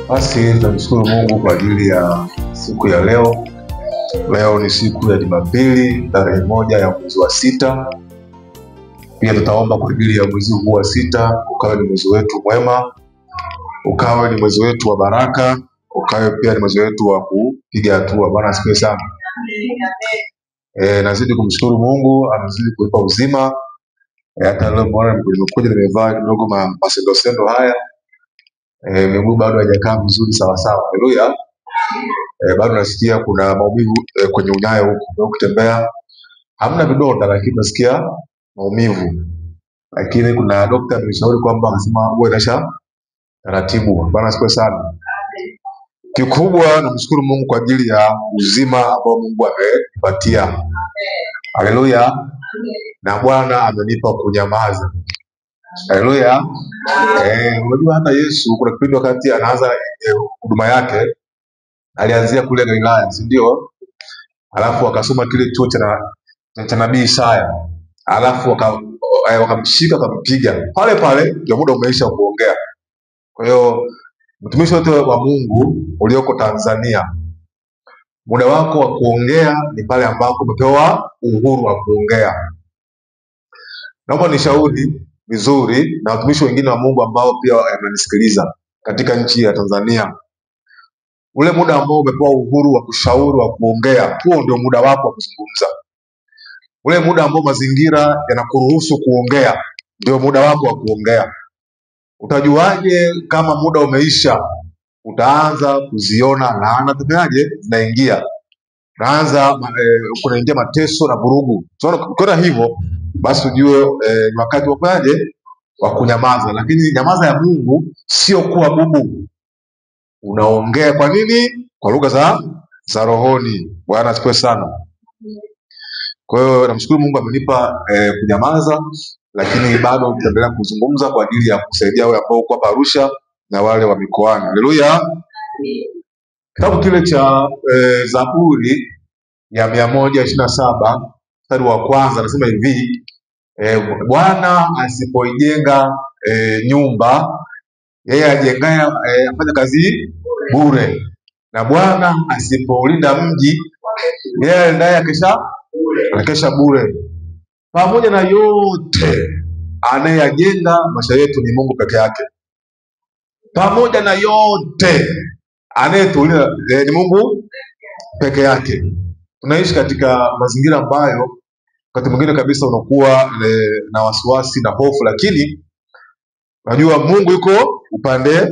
Basi tunamshukuru Mungu kwa ajili ya siku ya leo. Leo ni siku ya Jumapili, tarehe 1 ya mwezi wa 6. Pia tutaomba kwa ajili ya mwezi huu wa 6 ukawe ni mwezi wetu mwema, ukawe ni mwezi wetu wa baraka, ukawe pia ni mwezi wetu wa kupiga hatua. Bwana asifiwe sana. Nazidi kumshukuru Mungu, anazidi kuipa uzima. Hata leo mbona nimekuja nimevaa kidogo masendo haya. Miguu bado haijakaa vizuri sawa sawa. Haleluya. Bado nasikia kuna maumivu kwenye unyayo huko. Ukitembea hamna vidonda lakini nasikia maumivu. Lakini kuna daktari amenishauri kwamba anasema uwe nasha taratibu. Bwana asifiwe sana. Kikubwa namshukuru Mungu kwa ajili ya uzima ambao Mungu amepatia. Haleluya. Na Bwana amenipa kunyamaza. Haleluya. Unajua hata Yesu kuna kipindi wakati anaanza huduma yake alianzia kule Galilaya, si ndio? Alafu akasoma kile chuo cha nabii Isaya. Alafu wakamshika wakampiga. Pale pale ndio muda umeisha kuongea. Kwa hiyo mtumishi wote wa Mungu ulioko Tanzania, muda wako wa kuongea ni pale ambapo umepewa uhuru wa kuongea. Naomba nishauri vizuri na watumishi wengine wa Mungu ambao pia wananisikiliza katika nchi ya Tanzania. Ule muda ambao umepewa uhuru wa kushauri wa kuongea, huo ndio muda wako wa kuzungumza. Ule muda ambao mazingira yanakuruhusu kuongea, ndio muda wako wa kuongea. Utajuaje kama muda umeisha? Utaanza kuziona laana zinaingia. Utaanza kunaingia mateso na vurugu. Ukiona hivyo, basi ujue ni wakati wa kunyamaza. Lakini nyamaza ya Mungu sio kuwa bubu. Unaongea kwa nini? Kwa lugha za rohoni. Bwana asifiwe sana. Kwa hiyo namshukuru Mungu amenipa kunyamaza, lakini bado nitaendelea kuzungumza kwa ajili ya kusaidia wale ambao uko hapa Arusha na wale wa mikoani. Haleluya. Kitabu kile cha Zaburi ya 127 mstari wa kwanza anasema hivi, Bwana asipoijenga nyumba, yeye ajengaye afanya kazi bure. Na Bwana asipoulinda mji, yeye aendaye akesha bure. Pamoja na yote, anayejenga maisha yetu ni Mungu peke yake. Pamoja na yote, anayetulinda ni Mungu peke yake. Tunaishi katika mazingira ambayo wakati mwingine kabisa unakuwa na wasiwasi na hofu, lakini unajua Mungu yuko upande.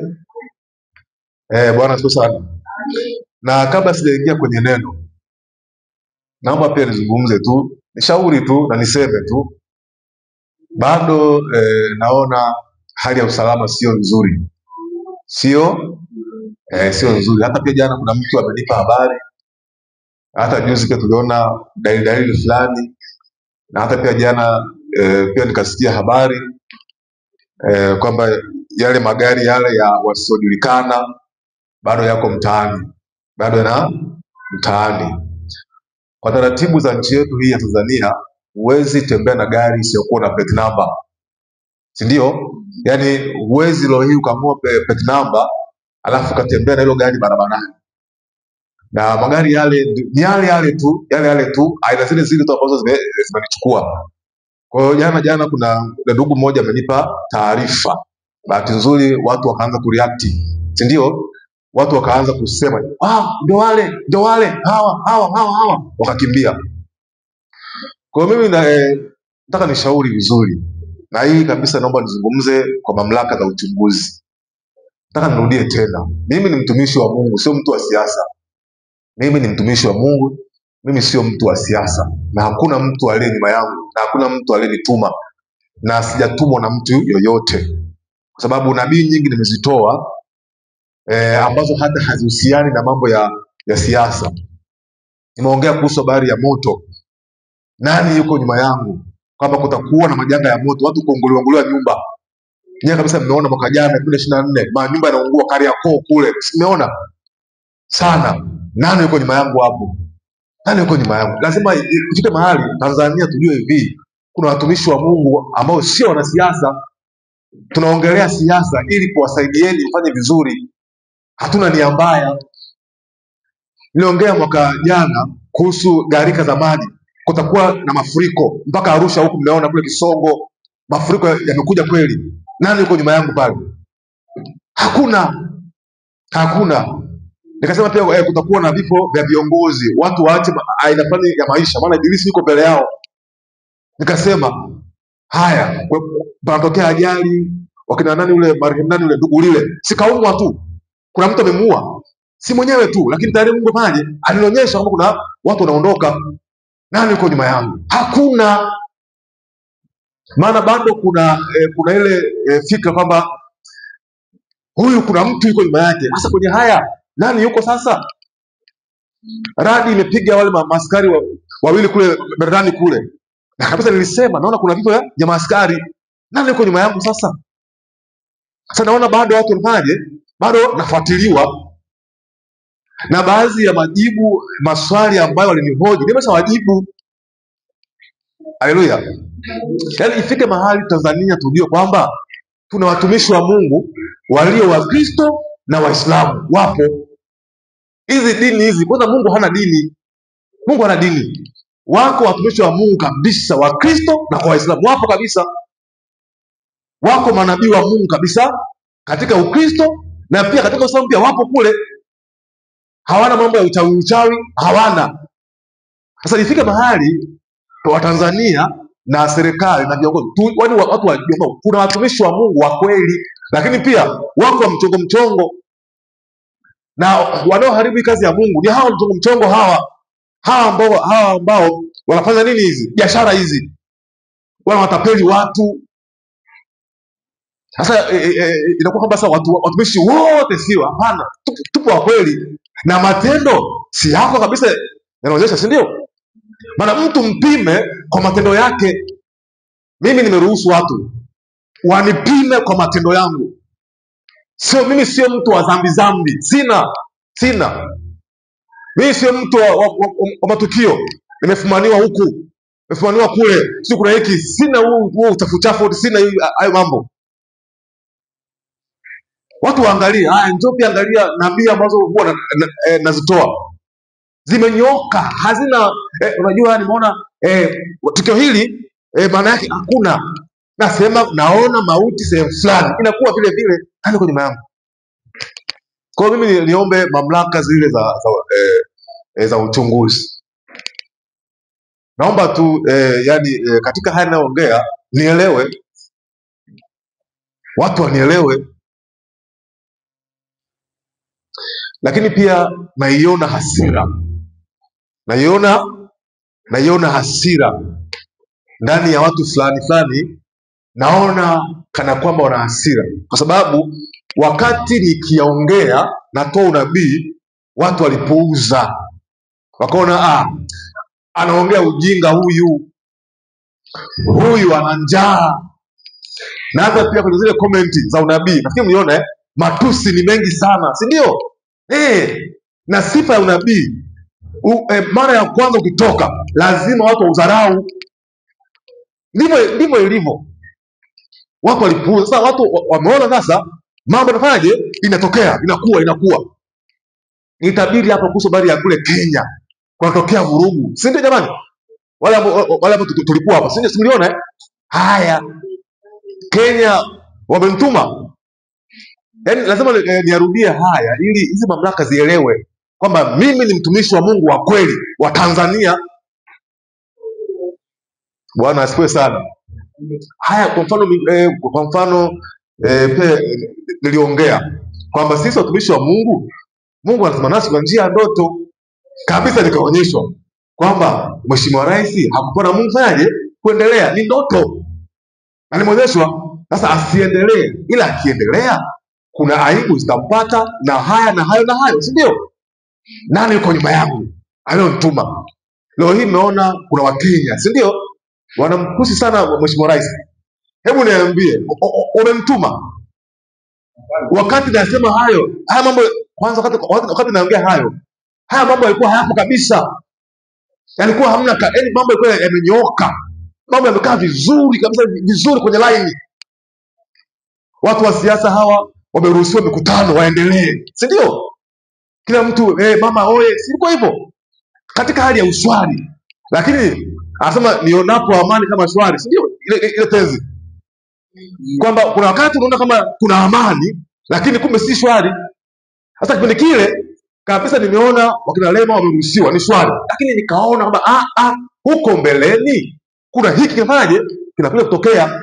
Bwana asifiwe sana. Na kabla sijaingia kwenye neno, naomba pia nizungumze tu, nishauri tu na niseme tu, bado naona hali ya usalama sio nzuri. Sio nzuri. Hata pia jana kuna mtu amenipa habari, hata juzi pia tuliona dalili fulani, na hata pia jana pia nikasikia habari kwamba yale magari yale ya wasiojulikana bado yako mtaani, mtaani. Kwa taratibu za nchi yetu hii ya Tanzania, huwezi tembea na gari isiyokuwa na plate number, si ndio? Yaani huwezi leo hii ukaamua plate number alafu katembea na hilo gari barabarani. Na magari yale ni yale tu, aina zile tu ambazo zimenichukua. Kwa hiyo jana kuna ndugu mmoja amenipa taarifa. Bahati nzuri watu wakaanza kureact, si ndio? Watu wakaanza kusema, ndio wale hawa wakakimbia. Kwa hiyo mimi nataka nishauri vizuri. Na hii kabisa naomba nizungumze kwa mamlaka za uchunguzi. Nataka nirudie tena. Mimi ni mtumishi wa Mungu, sio mtu wa siasa. Mimi ni mtumishi wa Mungu, mimi sio mtu wa siasa. Na hakuna mtu aliye nyuma yangu, na hakuna mtu aliyenituma. Na sijatumwa na mtu yoyote. Kwa sababu nabii nyingi nimezitoa ambazo hata hazihusiani na mambo ya siasa. Nimeongea kuhusu habari ya moto. Nani yuko nyuma yangu? Kwamba kutakuwa na majanga ya moto, watu kuunguliwa nyumba. Nyinyi kabisa mmeona mwaka jana 2024, nyumba inaungua Kariakoo kule. Simeona sana. Nani yuko nyuma yangu hapo? Nani yuko nyuma yangu? Lazima ifike mahali Tanzania tujue hivi, kuna watumishi wa Mungu ambao sio wanasiasa. Tunaongelea siasa ili kuwasaidieni mfanye vizuri. hatuna nia mbaya. Niliongea mwaka jana kuhusu gharika za maji, kutakuwa na mafuriko mpaka Arusha huku, mmeona kule Kisongo mafuriko yamekuja kweli. Nani yuko nyuma yangu pale? Hakuna. Nikasema pia kutakuwa na vifo vya viongozi, watu waache aina fulani ya maisha, maana ibilisi yuko mbele yao. Nikasema haya, panatokea ajali, wakina nani ule marehemu nani ule ndugu lile, sikaumwa tu, kuna mtu amemuua, si mwenyewe tu, lakini tayari Mungu maji alinionyesha kwamba kuna watu wanaondoka. Nani yuko nyuma yangu? Hakuna. Maana bado kuna ile fikra kwamba huyu kuna mtu yuko nyuma yake. Sasa kwenye haya nani yuko sasa? Radi imepiga wale maaskari wawili kule Berdani kule, na kabisa nilisema naona kuna vifo vya maaskari. Nani yuko nyuma yangu sasa? Sasa naona bado watu wanaje, bado nafuatiliwa, na baadhi ya majibu maswali ambayo walinihoji nimeshawajibu. Haleluya! Yaani ifike mahali Tanzania tujue kwamba tuna watumishi wa Mungu walio wa Kristo na Waislamu. Wapo hizi dini hizi, kwanza Mungu hana dini. Mungu hana dini. Wako watumishi wa Mungu kabisa wa Kristo na kwa Waislamu, wapo kabisa. Wako manabii wa Mungu kabisa katika Ukristo na pia katika Uislamu pia wapo kule. Hawana mambo ya uchawi, hawana. Sasa ifike mahali wa Tanzania na serikali na viongozi watu wajue kuna watumishi wa Mungu wa kweli, lakini pia wako wa mchongo, na wanaoharibu kazi ya Mungu ni hawa mchongo hawa ambao wanafanya nini hizi biashara hizi, wanawatapeli watu. Sasa inakuwa kwamba sasa watumishi wote sio, hapana, tupo wa kweli na matendo si yako kabisa yanaonyesha, si ndio? Maana mtu mpime kwa matendo yake. Mimi nimeruhusu watu wanipime kwa matendo yangu. Mimi sio mtu wa dhambi. Sina. Mimi sio mtu wa matukio. Nimefumaniwa huku, nimefumaniwa kule, si kuna hiki. Sina huo uchafu, sina hayo mambo. Watu waangalie, njoo pia angalia nabii ambazo huwa nazitoa. Zimenyoka, hazina unajua nimeona tukio hili maana yake hakuna. Nasema naona mauti sehemu fulani, inakuwa vile vile hali kwa nyuma yangu. Kwa hiyo mimi niombe mamlaka zile za uchunguzi. Naomba tu katika haya ninayoongea nielewe, watu wanielewe, lakini pia naiona hasira ndani ya watu fulani. Naona kana kwamba wana hasira, kwa sababu wakati nikiongea natoa unabii, watu walipuuza, wakaona anaongea ujinga huyu ana njaa. Na hata pia kwenye zile komenti za unabii nafikiri mliona matusi ni mengi sana, si ndio? Na sifa ya unabii mara ya kwanza ukitoka lazima watu waudharau. Ndivyo ilivyo. Watu walipuuza. Sasa watu wameona sasa mambo yanafanyaje, inatokea, inakuwa. Nitabiri hapo kuhusu habari ya kule Kenya kunatokea vurugu, si ndio jamani? Wale ambao tulikuwa hapa, si ndio? Mliona haya Kenya wamenituma. Yaani lazima niarudie haya ili hizi mamlaka zielewe kwamba mimi ni mtumishi wa Mungu wa kweli wa Tanzania. Bwana asifiwe sana. Haya, kwa mfano pia niliongea kwamba sisi watumishi wa Mungu anasema nasi kwa njia ya ndoto kabisa. Nikaonyeshwa kwamba Mheshimiwa Rais hakuwa na Mungu fanyaje kuendelea, ni ndoto, na nimeonyeshwa sasa asiendelee, ila akiendelea kuna aibu zitampata na hayo, si ndio? Nani yuko nyuma yangu aliyonituma? Leo hii nimeona kuna Wakenya, si ndio, wanamkusi sana Mheshimiwa Rais. Hebu niambie, umemtuma? Wakati nasema haya mambo kwanza, wakati naongea haya mambo yalikuwa hayapo kabisa, yalikuwa hamna, yaani mambo yalikuwa yamenyooka, mambo yamekaa vizuri kabisa, vizuri kwenye line. Watu wa siasa hawa wameruhusiwa mikutano waendelee, si ndio? Kila mtu mama oye, si hivyo, katika hali ya ushwari. Lakini anasema nionapo amani kama shwari, si ndio? Ile tezi kwamba kuna wakati unaona kama kuna amani, lakini kumbe si shwari. Sasa kipindi kile kabisa nimeona wakina Lema wameruhusiwa ni shwari, lakini nikaona kwamba huko mbeleni kuna hiki kinafanyaje, kinakuja kutokea.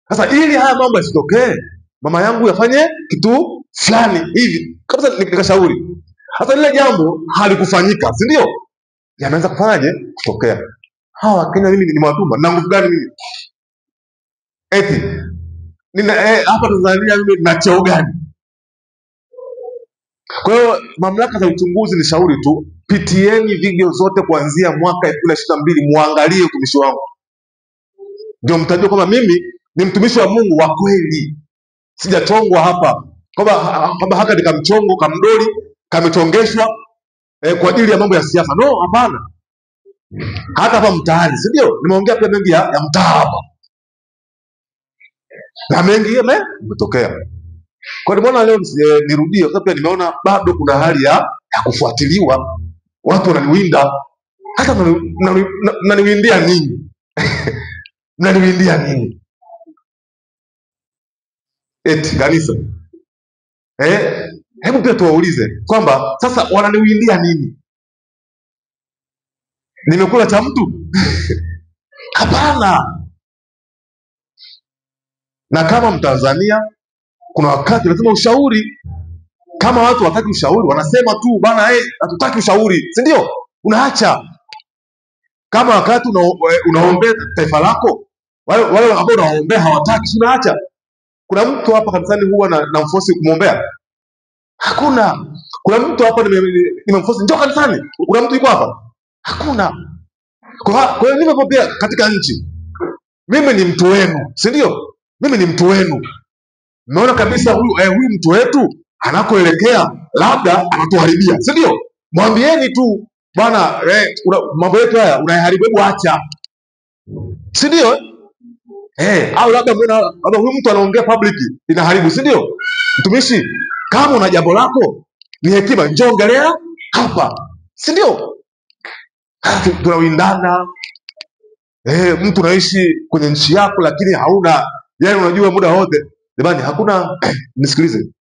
Sasa ili haya mambo yasitokee, mama yangu yafanye kitu fulani hivi kabisa, nikashauri. Sasa lile jambo halikufanyika, si ndio? Yanaanza kufanyaje kutokea. Hawa Kenya mimi nimewatuma na nguvu gani mimi? Eti nina hapa Tanzania mimi nina cheo gani? Kwa hiyo mamlaka za uchunguzi ni shauri tu, pitieni video zote kuanzia mwaka 2022 muangalie utumishi wangu, ndio mtajua kwamba mimi ni mtumishi wa Mungu wa kweli. Sijachongwa hapa kwamba haka ni kamchongo kamdoli kamechongeshwa kwa ajili ya mambo ya siasa. No, hapana. Hata hapa mtaani, si ndio? Nimeongea pia mengi ya mtaa hapa na mengi yametokea. Kwa hiyo nimeona leo nirudie, kwa sababu pia nimeona bado kuna hali ya kufuatiliwa. Watu wananiwinda, hata mnaniwindia nini? Mnaniwindia nini? Eti kanisa hebu pia tuwaulize kwamba sasa wananiwindia nini? Nimekula cha mtu? Hapana. Na kama Mtanzania kuna wakati lazima ushauri. Kama watu wataki ushauri, wanasema tu bana, hatutaki ushauri, si ndio? Unaacha. Kama wakati unaombea taifa lako, wale ambao unaombea hawataki, unaacha. Kuna mtu hapa kanisani huwa na mfosi kumwombea? Hakuna. Kuna mtu hapa nimemfosi njoo kanisani? Kuna mtu yuko hapa? Hakuna. Kwa hiyo ndivyo pia katika nchi. Mimi ni mtu wenu, si ndio? Mimi ni mtu wenu. Mmeona kabisa huyu mtu wetu anakoelekea labda anatuharibia, si ndio? Mwambieni tu bwana, mambo yetu haya unayaharibu, hebu acha, si ndio? Au labda huyu mtu anaongea public inaharibu, si ndio? Mtumishi, kama una jambo lako ni hekima, njoo ongelea hapa, si ndio? Tunawindana. Mtu unaishi kwenye nchi yako lakini hauna, yaani unajua muda wote. Jamani, hakuna nisikilize,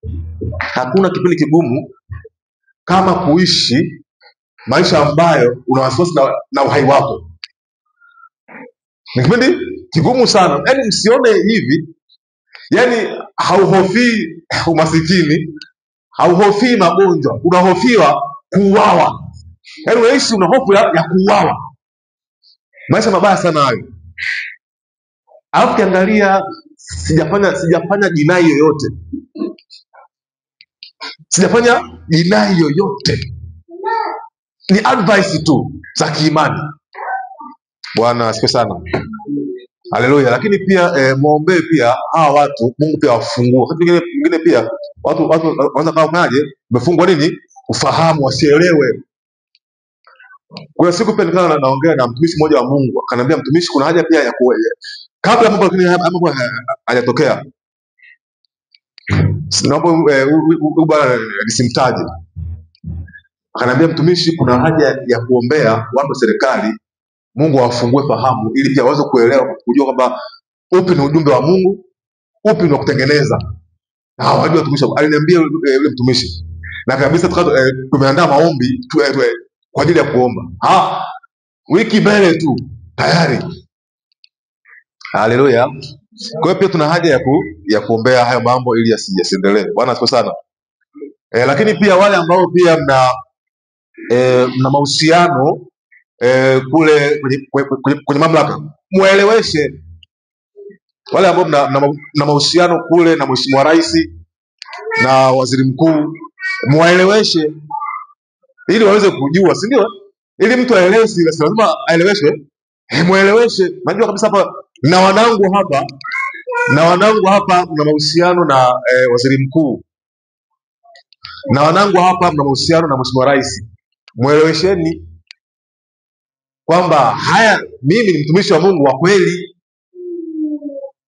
hakuna kipindi kigumu kama kuishi maisha ambayo una wasiwasi na uhai wako. Ni kipindi kigumu sana. Yaani msione hivi, yaani hauhofii umasikini, hauhofii magonjwa, unahofiwa kuuawa. Yaani unaishi una hofu ya kuuawa. Maisha mabaya sana hayo. Alafu kiangalia, sijafanya jinai yoyote. Sijafanya jinai yoyote. Ni advice tu za kiimani. Bwana asifiwe sana. Haleluya. Lakini pia muombe pia hawa watu, Mungu pia wafungue. Wakati mwingine pia watu wanaanza kama maje, umefungwa nini? Ufahamu, wasielewe. Kuna siku pia nikawa naongea na mtumishi mmoja wa Mungu, akaniambia mtumishi, kuna haja pia ya kabla mambo hayatokea. Naomba bwana nisimtaje. Akaniambia mtumishi, kuna haja ya kuombea watu wa serikali, Mungu awafungue fahamu ili pia waweze kuelewa, kujua kwamba upi ni ujumbe wa Mungu, upi ni wa kutengeneza. Na hawajui watumishi. Aliniambia yule mtumishi. Na kabisa tumeandaa maombi kwa ajili ya kuomba. Wiki mbele tu tayari. Haleluya. Kwa hiyo pia tuna haja ya kuombea haya mambo ili yasiendelee. Bwana asifiwe sana. Lakini pia wale ambao pia mna mahusiano kule kwenye mamlaka, mueleweshe. Wale ambao mna mahusiano kule na Mheshimiwa Rais na Waziri Mkuu, mueleweshe ili waweze kujua, si ndio? Ili mtu aelewe, si lazima aeleweshwe. Mueleweshe. Najua kabisa hapa na wanangu hapa mna mahusiano na Waziri Mkuu, na wanangu hapa mna mahusiano na Mheshimiwa Rais. Muelewesheni kwamba haya, mimi ni mtumishi wa Mungu wa kweli,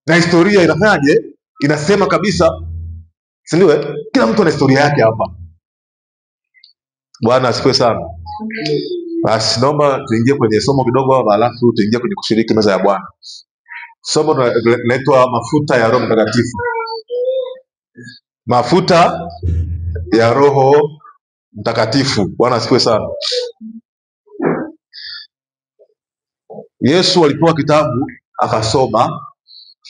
na historia inafanyaje, inasema kabisa si ndio? Kila mtu ana historia yake hapa. Bwana asifiwe sana. Basi naomba tuingie kwenye somo kidogo hapa, alafu tuingie kwenye kushiriki meza ya Bwana. Somo linaitwa mafuta ya Roho Mtakatifu. Mafuta ya Roho Mtakatifu. Bwana asifiwe sana. Yesu alipewa kitabu akasoma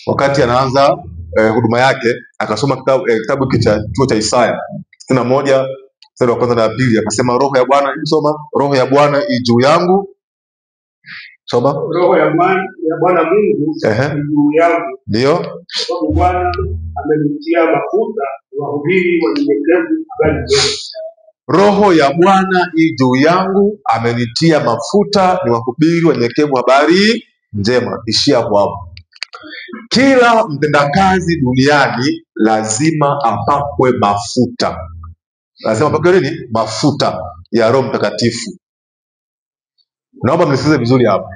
wakati anaanza huduma yake, akasoma kitabu cha chuo cha Isaya 61 mstari wa kwanza na pili, akasema roho ya Bwana, soma, roho ya Bwana i juu yangu. Soma, roho ya Bwana Mungu juu yangu, ndio sababu Bwana amenitia mafuta wahubiri wanyenyekevu habari njema. Roho ya Bwana i juu yangu, amenitia mafuta ni wahubiri wanyenyekevu habari njema. Ishia hapo. Kila mtendakazi duniani lazima apakwe mafuta. Lazima apakwe nini? Mafuta ya Roho Mtakatifu. Naomba mnisikize vizuri hapa.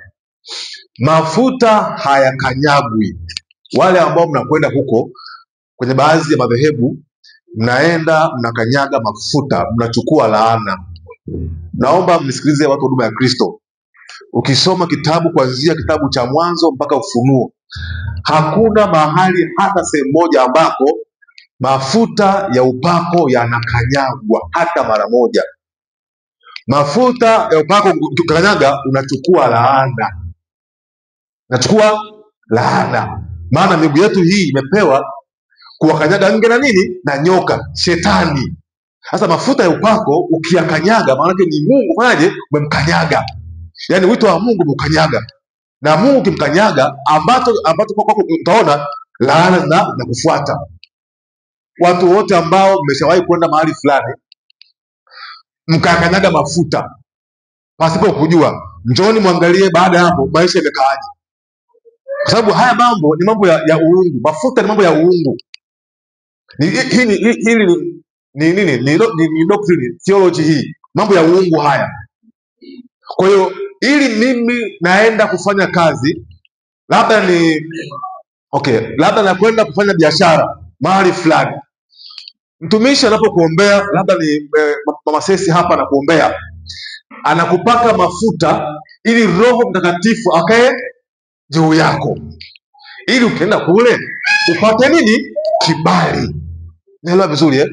Mafuta hayakanyagwi. Wale ambao mnakwenda huko kwenye baadhi ya madhehebu, mnaenda mnakanyaga mafuta, mnachukua laana. Naomba mnisikilize watu wa huduma ya Kristo. Ukisoma kitabu kuanzia kitabu cha Mwanzo mpaka Ufunuo, hakuna mahali hata sehemu moja ambako mafuta ya upako yanakanyagwa hata mara moja. Mafuta ya upako ukikanyaga unachukua laana. Nachukua laana. Maana miguu yetu hii imepewa kuwakanyaga nge na nini? Na nyoka, shetani. Sasa mafuta ya upako ukiyakanyaga, maana yake ni Mungu fanyaje? Umemkanyaga. Yaani wito wa Mungu umemkanyaga. Na Mungu kimkanyaga, ambacho kwa utaona laana na kufuata. Watu wote ambao mmeshawahi kwenda mahali fulani mkakanyaga mafuta pasipo kujua, njoni muangalie baada hapo maisha yamekaaje. Kwa sababu haya mambo ni mambo ya uungu. Mafuta ni mambo ya uungu. Hili ni doctrine, theology hii. Mambo ya uungu haya. Kwa hiyo ili mimi naenda kufanya kazi, labda nakwenda kufanya biashara mahali fulani. Mtumishi anapokuombea, labda ni Mama Sesi hapa anakuombea, anakupaka mafuta ili Roho Mtakatifu akae juu yako, ili ukienda kule upate nini? Kibali. Naelewa vizuri eh?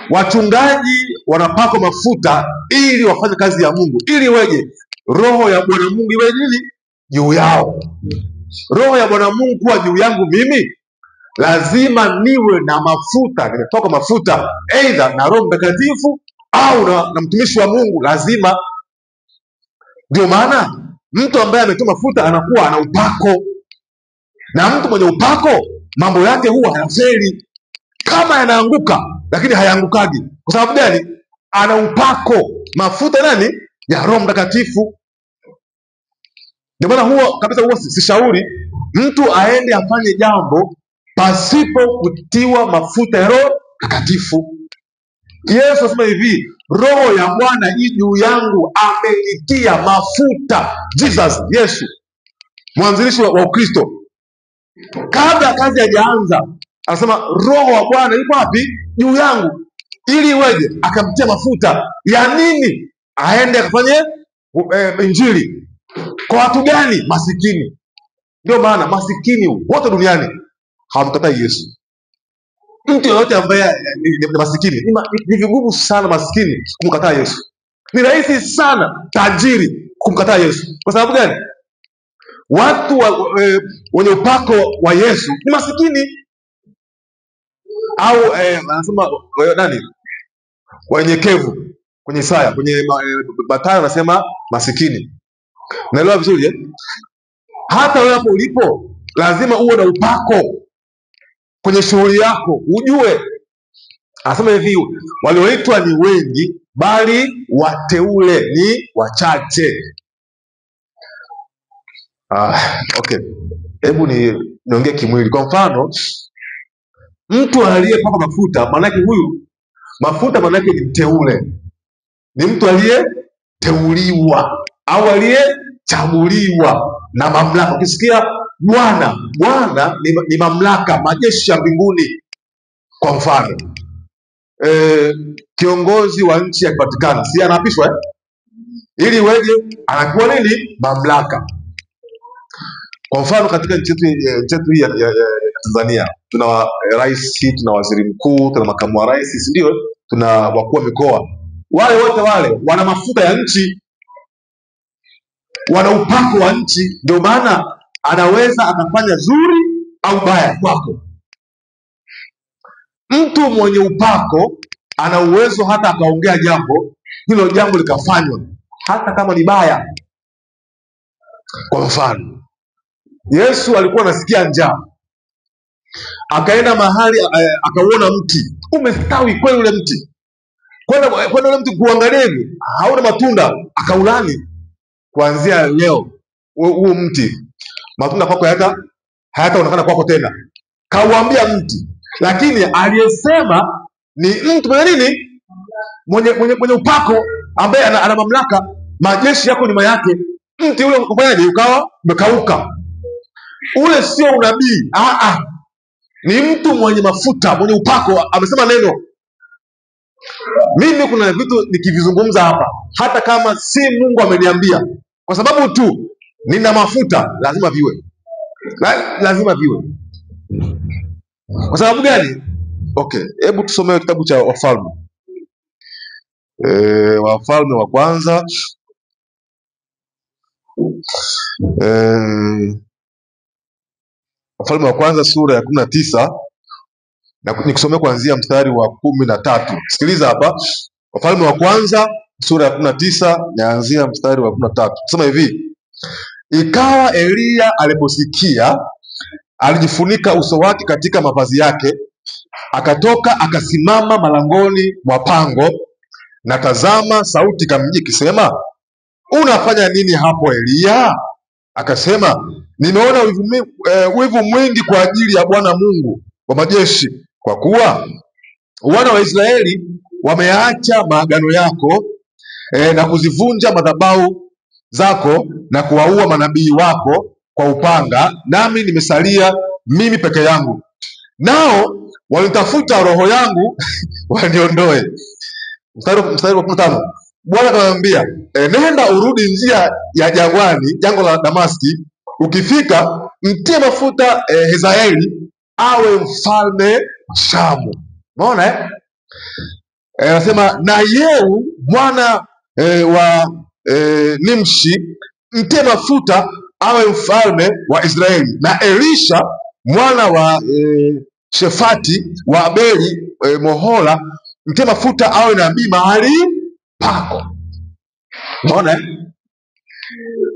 Wachungaji wanapakwa mafuta ili wafanye kazi ya Mungu, ili weje Roho ya Bwana Mungu iwe nini? Juu yao. Roho ya Bwana Mungu kuwa juu yangu mimi, lazima niwe na mafuta. Nimepakwa mafuta aidha na Roho Mtakatifu au na mtumishi wa Mungu, lazima. Ndio maana mtu ambaye ametoa mafuta anakuwa ana upako, na mtu mwenye upako mambo yake huwa hayafeli. Kama yanaanguka, lakini hayaangukagi. Kwa sababu gani? Ana upako. Mafuta nani? Ya Roho Mtakatifu. Ndio maana huwa sishauri mtu aende afanye jambo pasipo kutiwa mafuta ya Roho Mtakatifu. Yesu anasema hivi, Roho ya Bwana i juu yangu, amenitia mafuta. Jesus, Yesu mwanzilishi wa Ukristo, kabla kazi hajaanza anasema Roho wa Bwana yuko wapi? Juu yangu. Ili iweje? Akamtia mafuta ya nini? Aende akafanye injili. Kwa watu gani? Masikini. Ndio maana masikini wote duniani hawamkatai Yesu. Mtu yoyote ambaye ni masikini, ni vigumu sana masikini kumkataa Yesu. Ni rahisi sana tajiri kumkataa Yesu. Kwa sababu gani? Watu wenye upako wa Yesu ni masikini. Au anasema nani? Wanyenyekevu. Kwenye Isaya, kwenye Mathayo anasema masikini. Naelewa vizuri eh? Hata wewe hapo ulipo lazima uwe na upako kwenye shughuli yako, ujue. Anasema hivi, walioitwa ni wengi bali wateule ni wachache. Okay. Hebu niongee kimwili. Kwa mfano, mtu aliyepaka mafuta, manake huyu mafuta manake ni mteule. Ni mtu aliyeteuliwa au aliyechaguliwa na mamlaka. Ukisikia Bwana, Bwana ni mamlaka, majeshi ya mbinguni. Kwa mfano kiongozi wa nchi akipatikana, si anaapishwa ili iweje? Anakuwa nini? Mamlaka. Kwa mfano katika nchi yetu hii ya Tanzania tuna rais, tuna waziri mkuu, tuna makamu wa rais, si ndio? Tuna wakuu wa mikoa. Wale wote wale wana mafuta ya nchi, wana upako wa nchi. Ndio maana anaweza akafanya zuri au baya kwako. Mtu mwenye upako ana uwezo hata akaongea jambo, hilo jambo likafanywa hata kama ni baya. Kwa mfano, Yesu alikuwa anasikia njaa, akaenda mahali akauona mti umestawi kweli, ule mti kwenda ule mti kuangalia hivi, hauna matunda, akaulani. Kuanzia leo huu mti matunda kwako hayataonekana kwako tena. Kauambia mti, lakini aliyesema ni mtu mwenye nini? Mwenye upako, ambaye ana mamlaka, majeshi yako nyuma yake. Mti ule ukafanyaje? Ukawa umekauka. Ule sio unabii, ni mtu mwenye mafuta, mwenye upako, amesema neno. Mimi kuna vitu nikivizungumza hapa, hata kama si Mungu ameniambia, kwa sababu tu nina mafuta, lazima viwe, lazima viwe. Kwa sababu gani? Okay, hebu tusomee kitabu cha Wafalme, Wafalme wa kwanza, Wafalme wa kwanza sura ya 19 na nikusomea kuanzia mstari wa 13. Sikiliza hapa, Wafalme wa kwanza sura ya 19 naanzia mstari wa 13. Sema hivi: ikawa Eliya aliposikia, alijifunika uso wake katika mavazi yake, akatoka akasimama malangoni mwa pango, na tazama, sauti ikamjia ikisema, unafanya nini hapo Eliya? Akasema, nimeona wivu mwingi kwa ajili ya Bwana Mungu wa majeshi, kwa kuwa wana wa Israeli wameacha maagano yako na kuzivunja madhabahu zako na kuwaua manabii wako kwa upanga, nami nimesalia mimi peke yangu. Nao walitafuta roho yangu waniondoe. Mstari wa 15. Bwana akamwambia, nenda urudi njia ya jangwani, jangwa la Damaski. Ukifika mtie mafuta Hazaeli awe mfalme Shamu. Umeona anasema na Yehu mwana wa Nimshi mtie mafuta awe mfalme wa Israeli, na Elisha mwana wa Shefati wa Abeli Mohola mtie mafuta awe nabii mahali pako. Umeona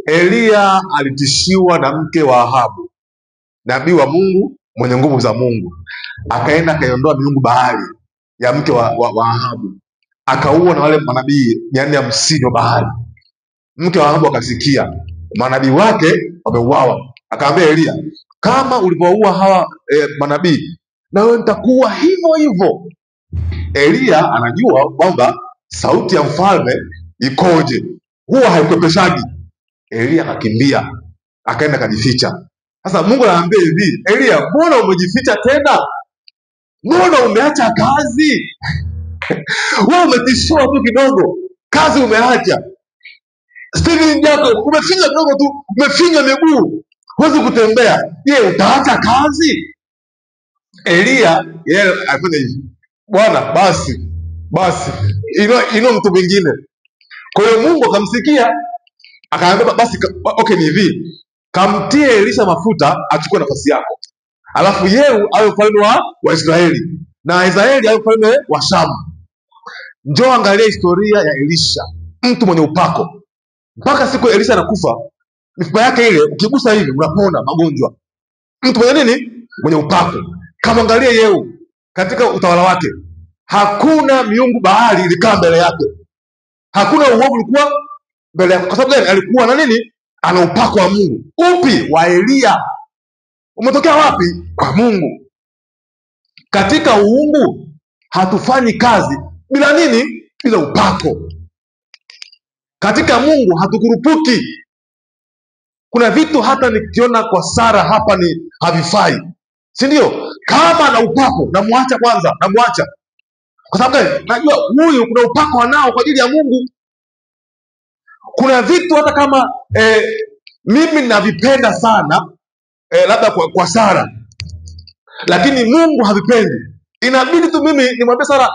Eliya alitishiwa na mke wa Ahabu, nabii wa Mungu mwenye nguvu za Mungu, akaenda akaiondoa miungu Baali ya mke wa Ahabu, akaua na wale manabii 450 wa Baali. Mke wa Ahabu akasikia manabii wake wameuawa, akamwambia Eliya, kama ulivyoua hawa manabii, na wewe nitakuwa hivyo hivyo. Eliya anajua kwamba sauti ya mfalme ikoje, huwa haikwepeshaji. Eliya akakimbia akaenda kajificha. Sasa Mungu anamwambia hivi, Eliya, mbona umejificha tena? Mbona umeacha kazi? Wewe umetishiwa tu kidogo, kazi umeacha. Steven yako umefinya kidogo tu, umefinya miguu, huwezi kutembea. Je, utaacha kazi? Eliya yeye alifanya hivi, Bwana basi ino mtu mwingine. Kwa hiyo Mungu akamsikia, akaambia basi okay, ni hivi, kamtie Elisha mafuta achukue nafasi yako, alafu Yehu awe mfalme wa Israeli na Israeli awe mfalme wa Shamu. Njoo angalia historia ya Elisha, mtu mwenye upako. Mpaka siku Elisha anakufa, mifupa yake ile ukigusa hivi unapona magonjwa. Mtu mwenye nini? Mwenye upako. Kama angalia Yehu katika utawala wake, hakuna miungu Baali ilikaa mbele yake, hakuna uovu ulikuwa mbele yake. Kwa sababu gani? Alikuwa na nini? Ana upako wa Mungu. Upi? Wa Eliya. Umetokea wapi? Kwa Mungu. Katika uungu hatufanyi kazi bila nini? Bila upako. Katika Mungu hatukurupuki. Kuna vitu hata nikiona kwa Sara hapa ni havifai, si ndio? Kama ana upako namwacha kwanza, namwacha. Kwa sababu gani? Najua huyu kuna upako anao kwa ajili ya Mungu. Kuna vitu hata kama mimi navipenda sana labda kwa Sara, lakini Mungu havipendi, inabidi tu mimi nimwambie Sara,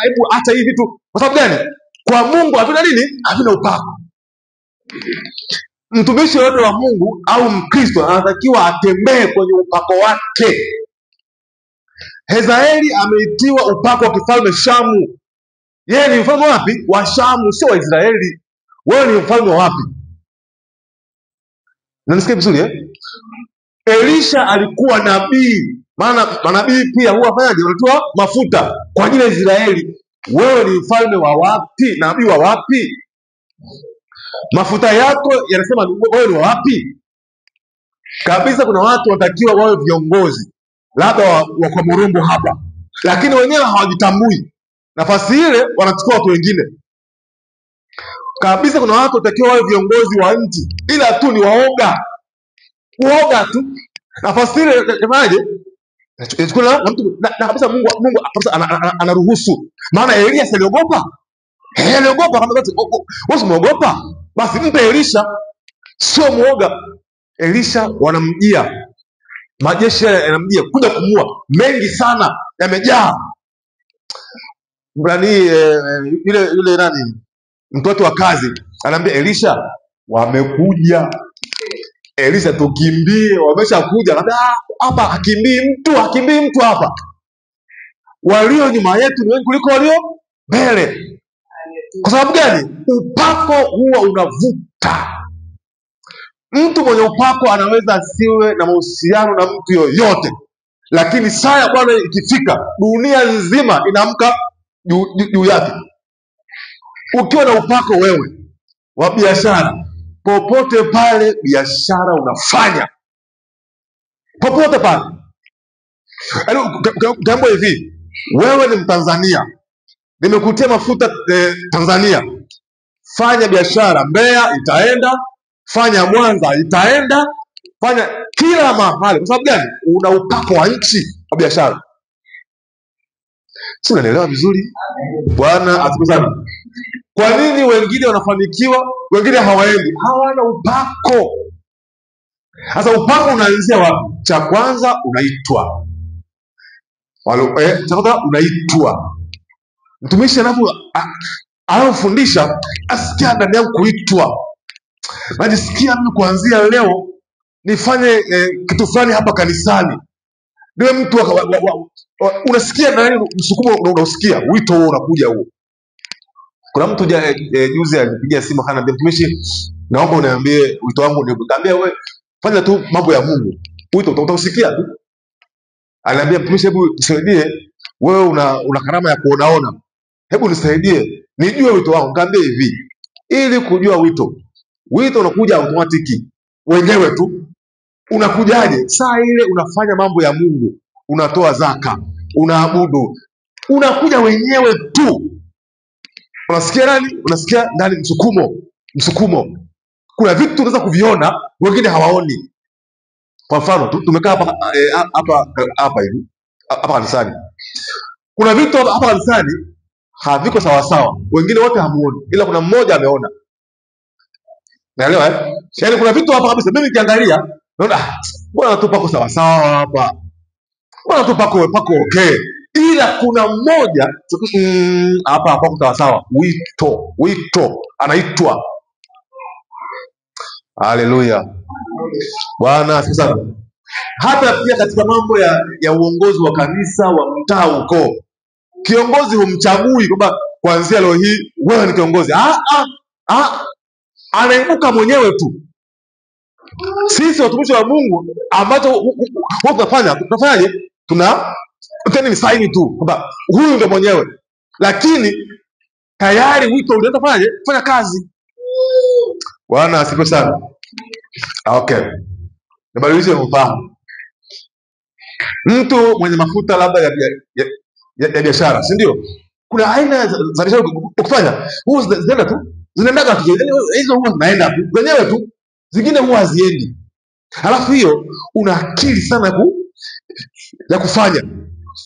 hebu acha hivi vitu. Kwa sababu gani? Kwa Mungu havina nini? Havina upako. Mtumishi yote wa Mungu au Mkristo anatakiwa atembee kwenye upako wake. Hazaeli ameitiwa upako wa kifalme Shamu. Yeye ni mfalme wapi? Wa Shamu, sio wa Israeli. Wewe ni mfalme wa wapi? Nanisikia vizuri Elisha alikuwa nabii, maana manabii pia huwa fanyaje? Wanatoa mafuta kwa ajili ya Israeli. Wewe ni mfalme wa wapi? Nabii wa wapi? Mafuta yako yanasema wewe ni wa wapi? Kabisa kuna watu wanatakiwa wawe viongozi, labda wa kwa Murumbu hapa, lakini wenyewe hawajitambui. Nafasi ile wanachukua watu wengine. Kabisa kuna watu wanatakiwa wawe viongozi wa nchi, ila tu ni waoga. Uoga tu. Nafasi ile yafanyaje? Na mtu na kabisa Mungu anaruhusu. Maana Elia aliogopa. Aliogopa kama wewe umeogopa, basi mpe Elisha, sio muoga. Elisha wanamjia, majeshi yanamjia kuja kumua, mengi sana yamejaa. Mbrani yule nani, mtoto wa kazi anaambia Elisha, wamekuja. Elisha, tukimbie, wameshakuja. Hapa hakimbii mtu hapa. Walio nyuma yetu ni wengi kuliko walio mbele. Kwa sababu gani? Upako huwa unavuta. Mtu mwenye upako anaweza asiwe na mahusiano na mtu yoyote, lakini saa ya Bwana ikifika, dunia nzima inaamka juu yake. Ukiwa na upako wewe wa biashara, popote pale biashara unafanya, popote pale. Jambo hivi, wewe ni Mtanzania, nimekutia mafuta Tanzania, fanya biashara Mbeya, itaenda. Fanya Mwanza, itaenda. Fanya kila mahali. Kwa sababu gani? Una upako wa nchi wa biashara. Si unanielewa vizuri? Bwana asifiwe sana. Kwa nini wengine wanafanikiwa, wengine hawaendi? Hawana upako. Sasa upako unaanzia wapi? Cha kwanza unaitwa. Cha kwanza unaitwa. Mtumishi anapofundisha asikia ndani yangu kuitwa. Najisikia mimi kuanzia leo nifanye kitu fulani hapa kanisani. Ndio mtu unasikia ndani msukumo, unausikia wito huo unakuja huo. Kuna mtu juzi alipigia simu akaniambia, mtumishi, naomba uniambie wito wangu. Nikamwambia, wewe fanya tu mambo ya Mungu, wito utausikia tu. Aliambia, mtumishi, hebu nisaidie, wewe una karama ya kuonaona, hebu nisaidie nijue wito wangu. Nikamwambia hivi, ili kujua wito unakuja automatiki wenyewe tu. Unakujaje? Saa ile unafanya mambo ya Mungu, unatoa zaka, unaabudu, unakuja wenyewe tu. Unasikia nani? Unasikia ndani msukumo. Kuna vitu unaweza kuviona wengine hawaoni. Kwa mfano tumekaa hapa hivi hapa kanisani, kuna vitu hapa kanisani haviko sawasawa, wengine wote hamuoni, ila kuna mmoja ameona. Naelewa yaani kuna vitu hapa kabisa mimi nikiangalia naona bwana tu pako sawa sawa hapa. Bwana tu pako okay. Ila kuna mmoja hapa pako sawa sawa. Wito anaitwa. Haleluya. Bwana sasa hata pia katika mambo ya uongozi wa kanisa, wa mtaa, ukoo, kiongozi humchagui kwamba kuanzia leo hii wewe ni kiongozi. Anaibuka mwenyewe tu. Sisi watumishi wa Mungu ambacho tunafanyaje? Ni saini tu kwamba huyu ndio mwenyewe, lakini tayari wito unaanza kufanya kazi. Bwana asifiwe sana. Okay, nibadilishe mfano. Mtu mwenye mafuta labda ya biashara, si ndio? Kuna aina za biashara ukifanya, huwa zinaendaga tu, hizo huwa zinaenda tu wenyewe tu, zingine huwa haziendi. Halafu hiyo una akili sana ya kufanya.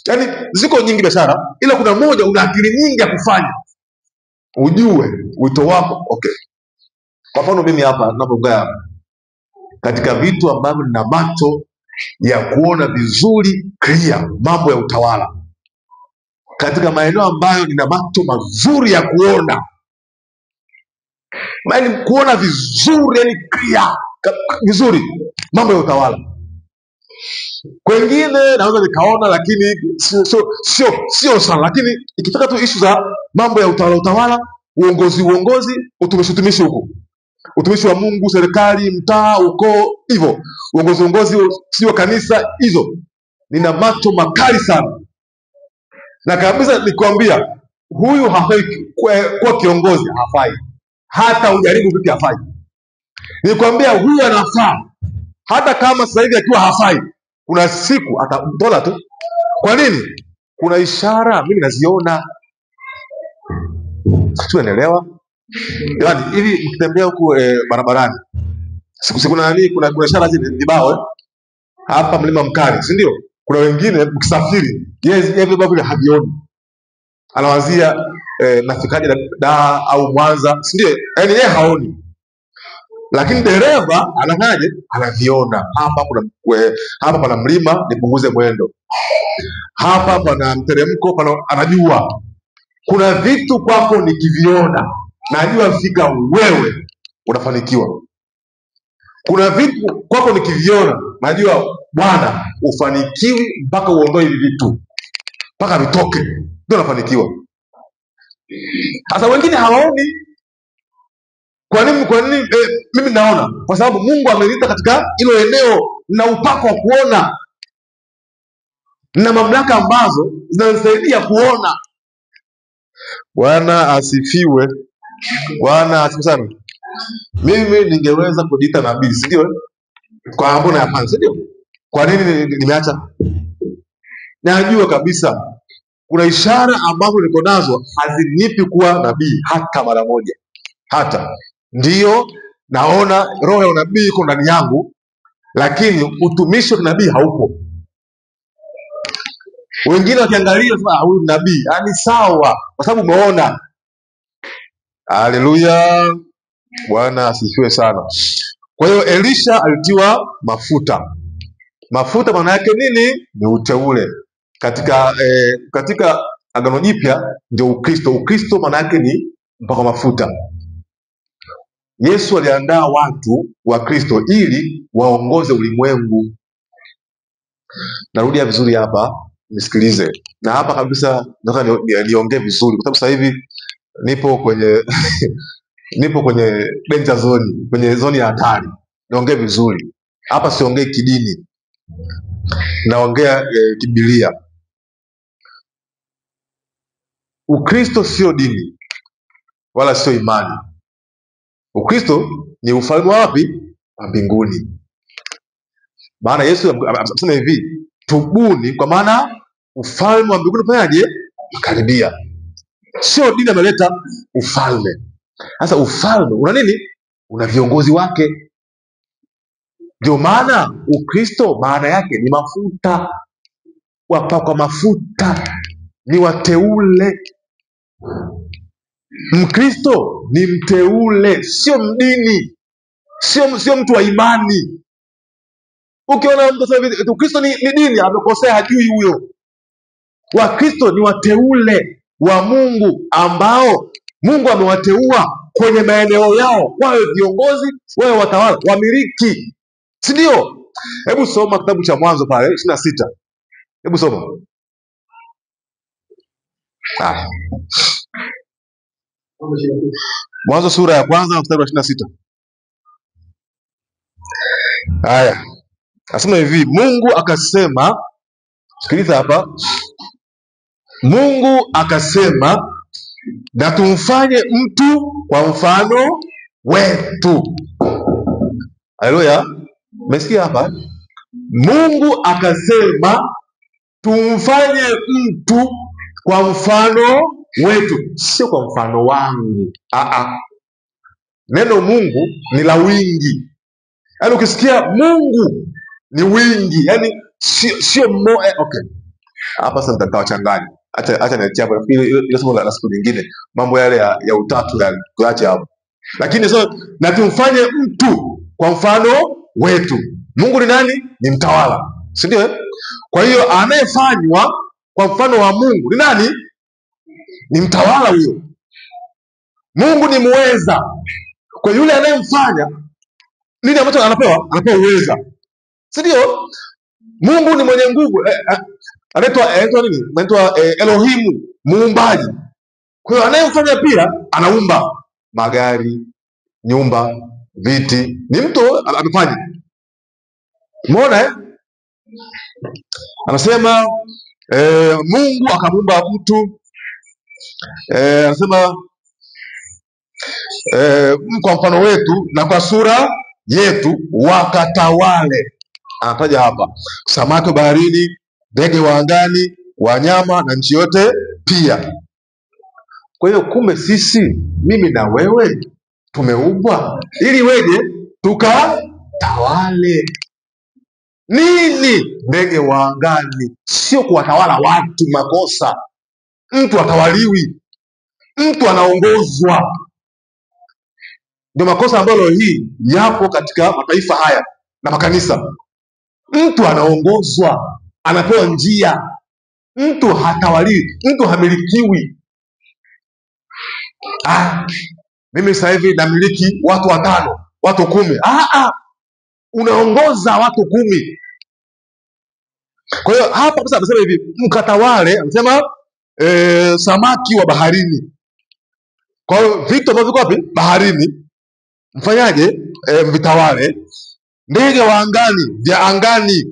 Yaani ziko nyingi biashara, ila kuna moja una akili nyingi ya kufanya. Ujue wito wako. Okay. Kwa mfano mimi hapa ninapoongea, katika vitu ambavyo nina macho ya kuona vizuri clear, mambo ya utawala. Katika maeneo ambayo nina macho mazuri ya kuona, yaani kuona vizuri, yani clear vizuri, mambo ya utawala. Kwengine naweza nikaona, lakini sio sana. Lakini ikifika tu issue za mambo ya utawala, uongozi, utumishi huko, utumishi wa Mungu, serikali, mtaa, ukoo, hivyo uongozi, sio kanisa, hizo nina macho makali sana. Na kabisa nikwambia, huyu hafai kuwa kiongozi, hafai. Hata ujaribu vipi, hafai. Nikwambia huyu anafaa, hata kama sasa hivi akiwa hafai, kuna siku atamtola tu. Kwa nini? Kuna ishara mimi naziona. Tunaelewa? Yaani hivi mkitembea huku barabarani, kuna ishara zile vibao hapa Mlima Mkali, si ndio? Kuna wengine mkisafiri, yeye vile havioni. Anaanzia nafikaje Dar au Mwanza, si ndio? Yaani yeye haoni. Lakini dereva anafanyaje? Anaviona. Hapa pana mlima, nipunguze mwendo. Hapa pana mteremko, anajua. Kuna vitu kwako nikiviona, najua fika wewe unafanikiwa. Kuna vitu kwako nikiviona, najua bwana ufanikiwi mpaka uondoe hivi vitu, mpaka vitoke, ndio unafanikiwa. Sasa wengine hawaoni. Kwa nini mimi naona? Kwa sababu Mungu ameniita katika hilo eneo na upako wa kuona na mamlaka ambazo zinanisaidia kuona. Bwana asifiwe. Bwana asifiwe sana. Mimi ningeweza kujiita nabii, si ndio? Kwa mbona hapana, si ndio? Kwa nini nimeacha? Najua kabisa kuna ishara ambazo niko nazo hazinipi kuwa nabii hata mara moja. Hata ndio naona roho ya unabii iko ndani yangu, lakini utumishi wa nabii haupo. Wengine wakiangalia sema huyu nabii, yani sawa, kwa sababu umeona. Haleluya, Bwana asifiwe sana. Kwa hiyo Elisha alitiwa mafuta. Mafuta maana yake nini? Ni uteule. Katika Agano Jipya ndio Ukristo. Ukristo maana yake ni mpaka mafuta. Yesu aliandaa watu wa Kristo ili waongoze ulimwengu. Narudia vizuri hapa, nisikilize. Na hapa kabisa nataka niongee vizuri, kwa sababu sasa hivi nipo kwenye nipo kwenye danger zone, kwenye zoni ya hatari. Niongee vizuri. Hapa siongei kidini. Naongea kibilia. Ukristo sio dini wala sio imani. Ukristo ni ufalme wa wapi? Wa mbinguni. Maana Yesu amesema hivi, tubuni kwa maana ufalme wa mbinguni unafanyaje? Ukaribia. Sio dini ameleta ufalme. Sasa ufalme una nini? Una viongozi wake. Ndio maana Ukristo maana yake ni mafuta. Wapakwa mafuta ni wateule. Mkristo ni mteule, sio mdini, sio mtu wa imani. Ukiona mtu sasa hivi Ukristo ni dini, amekosea, hajui huyo. Wakristo ni wateule wa Mungu ambao Mungu amewateua kwenye maeneo yao, wawe viongozi, wawe watawala, wamiliki, si ndio? Hebu soma kitabu cha Mwanzo pale 26. Hebu soma. Mwanzo sura ya kwanza mstari wa 26. Haya. Asema hivi, Mungu akasema, sikiliza hapa. Mungu akasema, na tumfanye mtu kwa mfano wetu. Haleluya. Umesikia hapa? Mungu akasema tumfanye mtu kwa mfano wetu, sio kwa mfano wangu. Neno Mungu ni la wingi. Yaani ukisikia Mungu ni wingi, yaani sio okay. Hapa sasa nitawachanganya. Acha niachie hapo. Ile somo la siku nyingine, mambo yale ya utatu ya tuache hapo. Lakini na tumfanye mtu kwa mfano wetu. Mungu ni nani? Ni mtawala, si ndio? Kwa hiyo anayefanywa kwa mfano wa Mungu ni nani? Ni mtawala huyo. Mungu ni muweza. Kwa yule anayemfanya nini ambacho anapewa? Anapewa uweza, si ndio? Mungu ni mwenye nguvu, anaitwa nini? Anaitwa Elohimu, muumbaji. Kwa hiyo anayemfanya pia anaumba magari, nyumba, viti, ni mtu amefanya. Umeona Anasema Mungu akamuumba mtu, anasema kwa mfano wetu na kwa sura yetu wakatawale. Anataja hapa samaki baharini, ndege wa angani, wanyama na nchi yote pia. Kwa hiyo kumbe sisi, mimi na wewe, tumeumbwa ili weje tukatawale. Nini? Ndege wa angani, sio kuwatawala watu makosa. Mtu atawaliwi, mtu anaongozwa. Ndio makosa ambayo hii yapo katika mataifa haya na makanisa. Mtu anaongozwa, anapewa njia. Mtu hatawaliwi, mtu hamilikiwi. Mimi sasa hivi namiliki watu 5, watu 10. Unaongoza watu 10. Kwa hiyo hapa sasa anasema hivi, mkatawale, anasema samaki wa baharini. Kwa hiyo vitu ambavyo viko wapi? Baharini. Mfanyaje? Vitawale. Ndege wa angani, vya angani,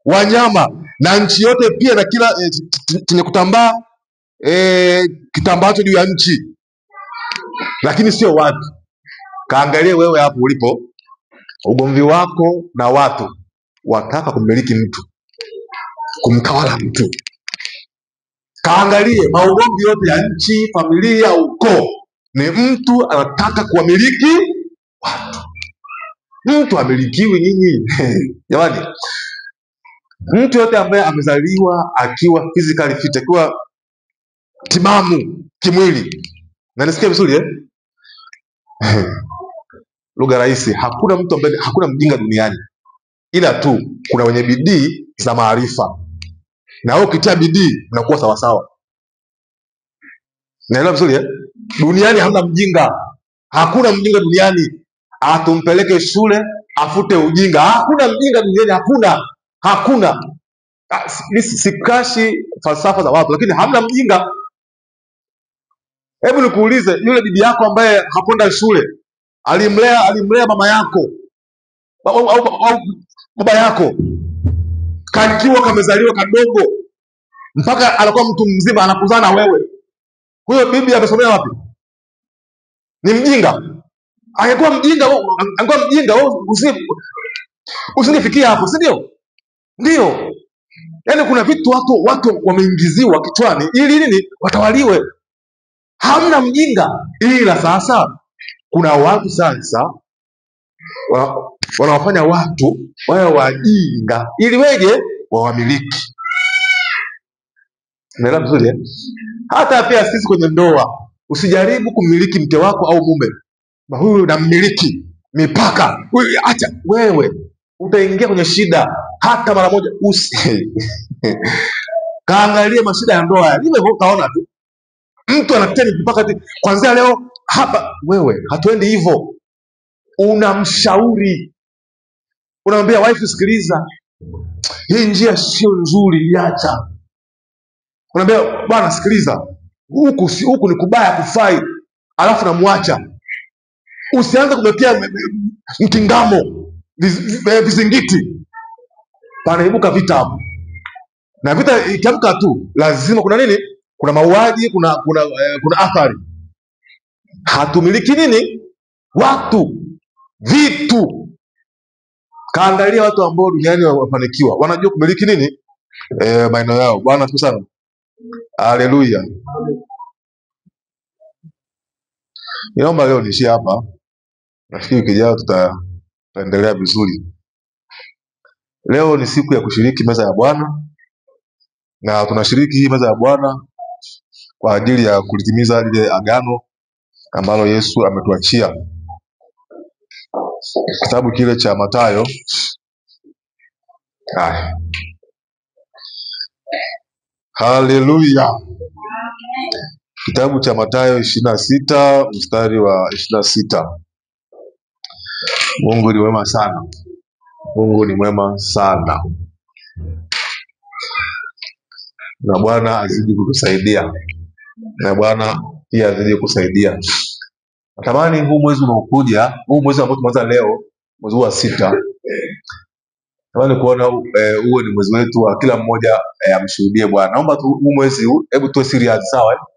wanyama na nchi yote pia, na kila chenye kutambaa kitambacho juu ya nchi. Lakini sio watu. Kaangalie wewe hapo ulipo, ugomvi wako na watu, wataka kumiliki mtu, kumtawala mtu. Kaangalie maugomvi yote ya nchi, familia, ukoo, ni mtu anataka kuwamiliki watu. Mtu amilikiwi nyinyi. Jamani, mtu yote ambaye amezaliwa akiwa physically fit, akiwa timamu kimwili, na nisikia vizuri lugha rahisi, hakuna mtu ambaye, hakuna mjinga duniani, ila tu kuna wenye bidii za maarifa, na wewe ukitia bidii unakuwa sawa sawa. Naelewa vizuri Duniani hamna mjinga, hakuna mjinga duniani. Atumpeleke shule afute ujinga. Hakuna mjinga duniani, hakuna. Sikashi falsafa za watu, lakini hamna mjinga. Hebu nikuulize, yule bibi yako ambaye hakwenda shule, alimlea mama yako au baba yako, kakiwa kamezaliwa kadogo mpaka anakuwa mtu mzima, anakuzana na wewe, huyo bibi amesomea wapi? Ni mjinga? Angekuwa mjinga usingefikia hapo, si ndio? Ndio. Yaani kuna vitu watu wameingiziwa kichwani ili nini? Watawaliwe. Hamna mjinga, ila sasa kuna watu sasa wanawafanya watu wawe wajinga ili weje wawamiliki. Unaelewa vizuri Hata pia sisi kwenye ndoa, usijaribu kumiliki mke wako au mume. Huyu nammiliki, mipaka. Acha wewe, utaingia kwenye shida hata mara moja. Kaangalie mashida ya ndoa. Kaona tu mtu anapitia mipaka, kwanzia leo hapa. Wewe hatuendi hivyo. Unamshauri, unamwambia wife, sikiliza, hii njia sio nzuri, iacha. Unamwambia bwana, sikiliza, huku ni kubaya, kufai, alafu namwacha. Usianze kumwekea mkingamo, vizingiti, panaibuka vita hapo. Na vita ikiamka tu, lazima kuna nini? Kuna mauaji, kuna athari. Hatumiliki nini? Watu, vitu. Kaangalia watu ambao duniani wafanikiwa, wanajua kumiliki nini? Maeneo yao. Bwana asifiwe sana. Haleluya. Niomba leo niishie hapa. Nafikiri wiki ijayo tutaendelea vizuri. Leo ni siku ya kushiriki meza ya Bwana, na tunashiriki hii meza ya Bwana kwa ajili ya kulitimiza lile agano ambalo Yesu ametuachia. Kitabu kile cha Mathayo. Haleluya. Kitabu cha Mathayo 26 mstari wa 26. Mungu ni mwema sana. Mungu ni mwema sana. Na Bwana azidi kutusaidia. Na Bwana pia azidi kusaidia. Natamani huu mwezi unaokuja, huu mwezi ambao tumeanza leo, mwezi wa 6, natamani kuona uwe ni mwezi wetu wa kila mmoja amshuhudie Bwana. Naomba tu huu mwezi hebu tuwe serious, sawa?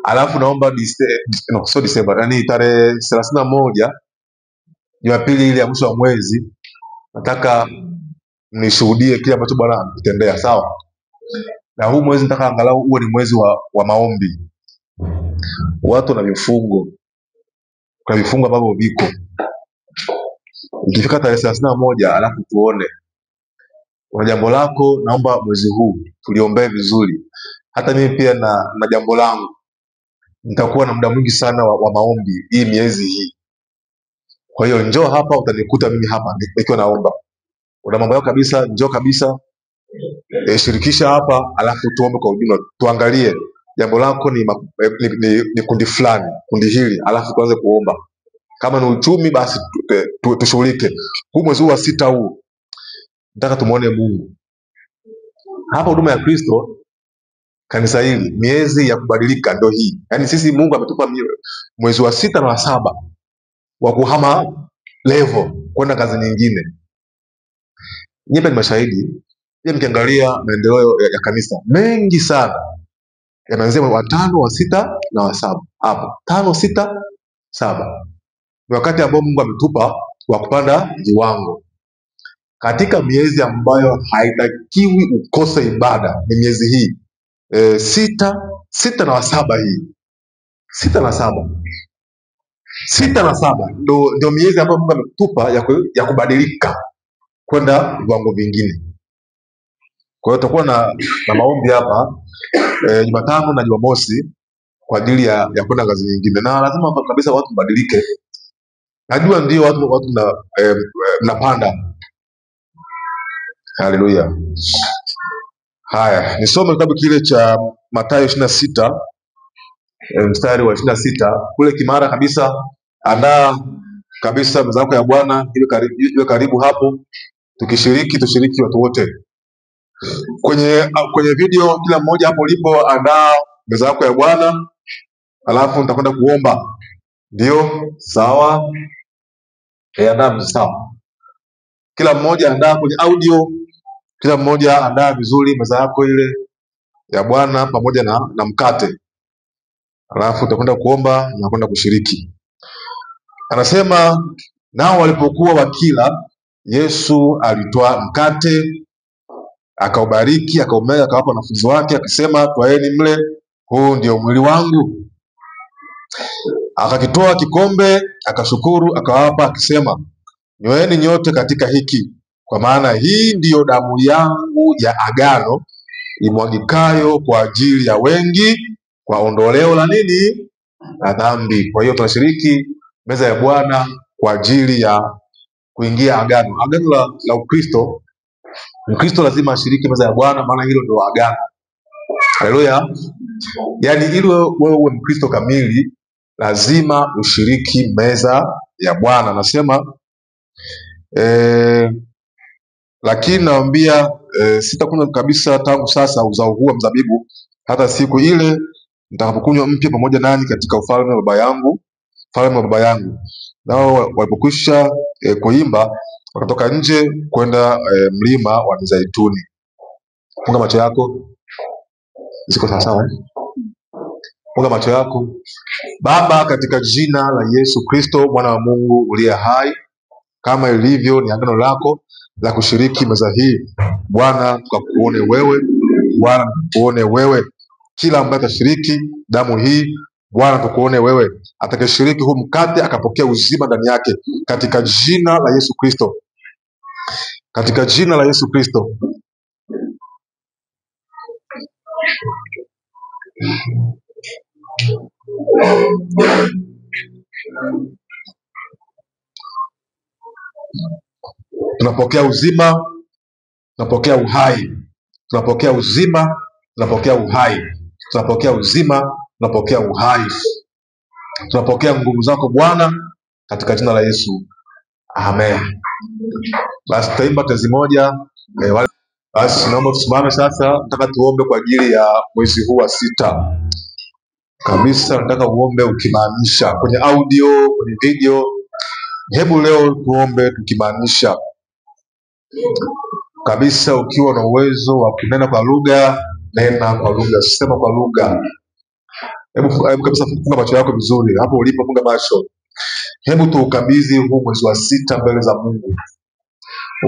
Alafu naomba December, yani tarehe 31 Jumapili ile ya mwisho wa mwezi, nataka nishuhudie kile ambacho Bwana ametendea, sawa? Na huu mwezi nataka angalau uwe ni mwezi wa maombi. Watu na vifungo. Kuna vifungo ambavyo viko. Ikifika tarehe 31 alafu tuone. Kuna jambo lako, naomba mwezi huu tuliombee vizuri. Hata mimi pia na jambo langu. Nitakuwa na muda mwingi sana wa maombi hii miezi hii. Kwa hiyo njoo hapa, utanikuta mimi hapa nikiwa naomba. Una mambo yako kabisa, njoo kabisa. Shirikisha hapa, alafu tuombe kwa ujumla. Tuangalie jambo lako ni kundi fulani, kundi hili, alafu tuanze kuomba. Kama ni uchumi, basi tushughulike. Huu mwezi wa 6 huu nataka tumuone Mungu. Hapa huduma ya Kristo, kanisa hili, miezi ya kubadilika ndio hii. Yaani sisi Mungu ametupa mwezi wa 6 na wa 7 wa kuhama level kwenda kazi nyingine. Nyinyi ni mashahidi. Pia mkiangalia maendeleo ya kanisa mengi sana yanaanzia wa 5, wa 6 na wa 7. Hapo 5, 6, 7 ni wakati ambao Mungu ametupa wa kupanda viwango. Katika miezi ambayo haitakiwi ukose ibada ni miezi hii 6 na wa 7. Hii 6 na 7, 6 na 7 ndio miezi ambayo Mungu ametupa ya kubadilika kwenda viwango vingine. Kwa hiyo tutakuwa na maombi hapa Jumatano na Jumamosi kwa ajili ya kwenda ngazi nyingine, na lazima kabisa watu mbadilike. Najua ndio watu mnapanda. Haleluya. Haya, nisome kitabu kile cha Mathayo 26 mstari wa 26. Kule kimara kabisa, andaa kabisa meza yako ya Bwana iwe karibu hapo, tushiriki watu wote. Kwenye video, kila mmoja hapo ulipo andaa meza yako ya Bwana, alafu nitakwenda kuomba. Ndio, sawa? Andaa sawa. Kila mmoja andaa kwenye audio, kila mmoja andaa vizuri meza yako ile ya Bwana pamoja na mkate. Alafu utakwenda kuomba na kwenda kushiriki. Anasema, nao walipokuwa wakila, Yesu alitoa mkate, akaubariki, akaumega, akawapa wanafunzi wake, akisema, twaeni mle, huu ndio mwili wangu. Akakitoa kikombe, akashukuru, akawapa, akisema, nyweeni nyote katika hiki, kwa maana hii ndiyo damu yangu ya agano, imwagikayo kwa ajili ya wengi kwa ondoleo la nini? La dhambi. Kwa hiyo tunashiriki meza ya Bwana kwa ajili ya kuingia agano la Ukristo. Mkristo lazima ashiriki meza ya Bwana, maana hilo ndio agano. Haleluya. Yaani ili wewe uwe Mkristo kamili, lazima ushiriki meza ya Bwana. Anasema lakini nawaambia sitakunywa kabisa tangu sasa uzao huu wa mzabibu hata siku ile nitakapokunywa mpya pamoja nani katika ufalme wa Baba yangu. Nao walipokwisha kuimba, wakatoka nje kwenda mlima wa Mizeituni. Funga macho yako. Ziko sawa sawa? Funga macho yako. Baba, katika jina la Yesu Kristo, Mwana wa Mungu uliye hai, kama ilivyo ni agano lako la kushiriki meza hii, Bwana, tukakuone wewe. Bwana, tukuone wewe. Kila ambaye atashiriki damu hii, Bwana, tukuone wewe. Atakayeshiriki huu mkate akapokea uzima ndani yake, katika jina la Yesu Kristo. katika jina la Yesu Kristo. Tunapokea uzima, tunapokea uhai, tunapokea uzima, tunapokea uhai, tunapokea uzima, tunapokea uhai, tunapokea nguvu zako Bwana katika jina la Yesu, amen. Basi tutaimba tezi moja. Basi naomba tusimame sasa. Nataka tuombe kwa ajili ya mwezi huu wa 6 kabisa. Nataka uombe ukimaanisha, kwenye audio, kwenye video. Hebu leo tuombe tukimaanisha kabisa. Ukiwa na uwezo wa kunena kwa lugha, nena kwa lugha, sema kwa lugha. Hebu kabisa funga macho yako vizuri hapo ulipo, funga macho. Hebu tuukabidhi huu mwezi wa 6 mbele za Mungu,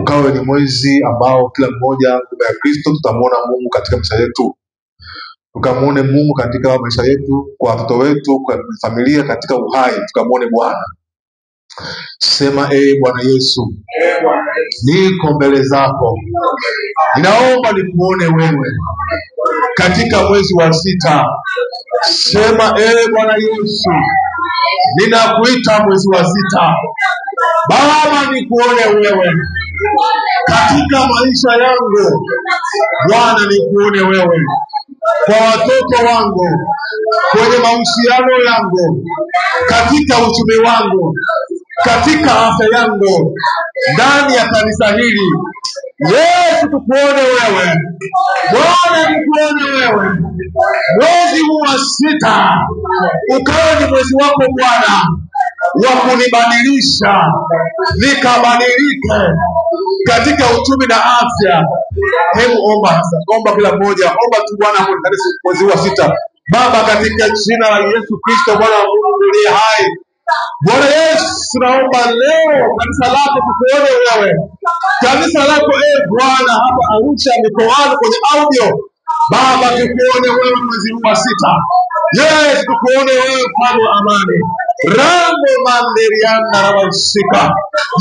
ukawe ni mwezi ambao kila mmoja mbele ya Kristo tutamuona Mungu katika maisha yetu, tukamuone Mungu katika maisha yetu, kwa watoto wetu, kwa familia, katika uhai, tukamuone Bwana. Sema, Bwana Yesu, niko mbele zako, ninaomba nikuone wewe katika mwezi wa 6. Sema, Bwana Yesu, ninakuita mwezi wa 6. Baba, nikuone wewe katika maisha yangu. Bwana, nikuone wewe kwa watoto wangu, kwenye mahusiano yangu, katika uchumi wangu, katika afya yangu, ndani ya kanisa hili. Yesu, tukuone wewe. Bwana, nikuone wewe. Mwezi huu wa 6 ukawe ni mwezi wako Bwana wa kunibadilisha nikabadilike katika uchumi na afya. Hebu omba kila mmoja, omba tu Bwana mwezi wa 6. Baba, katika jina la Yesu Kristo, Bwana wa Mungu uliye hai, Bwana Yesu, naomba leo kanisa lako tukuone wewe, kanisa lako Bwana hapa Arusha, mikoani, kwenye audio. Baba, tukuone wewe mwezi huu wa 6. Yes, tukuone wewe Bwana wa amani. Rambo manderianda rabasika,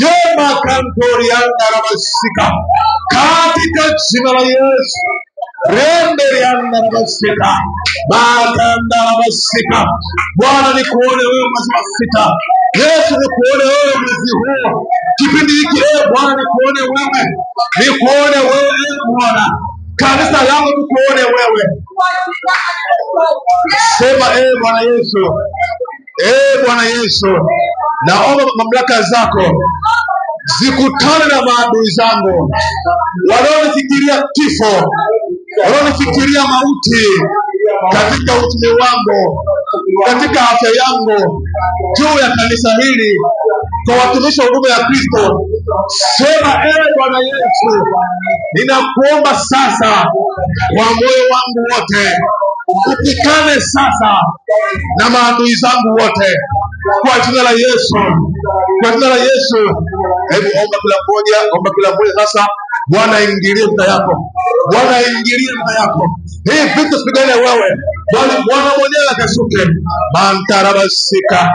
yema kantorianda rabasika, katika jina la Yesu. Renderianda rabasika, makanda rabasika. Bwana, nikuone wewe mwezi wa 6. Yesu, nikuone wewe mwezi huu, kipindi hiki Bwana, nikuone wewe, nikuone wewe Bwana, kanisa langu tukuone wewe. Sema, Bwana Yesu, Bwana Yesu, naomba mamlaka zako zikutane na maadui zangu wanaonifikiria kifo, wanaonifikiria mauti katika uchumi wangu, katika afya yangu, juu ya kanisa hili, kwa watumishi wa huduma ya Kristo. Sema, Bwana Yesu, ninakuomba sasa kwa moyo wangu wote, upikane sasa na maadui zangu wote, kwa jina la Yesu, kwa jina la Yesu. Hebu omba kila mmoja sasa. Bwana, ingilie vita yako, Bwana, ingilie vita yako. Hii vita sipigane wewe, Bwana mwenyewe akashuke. Mantarabasika,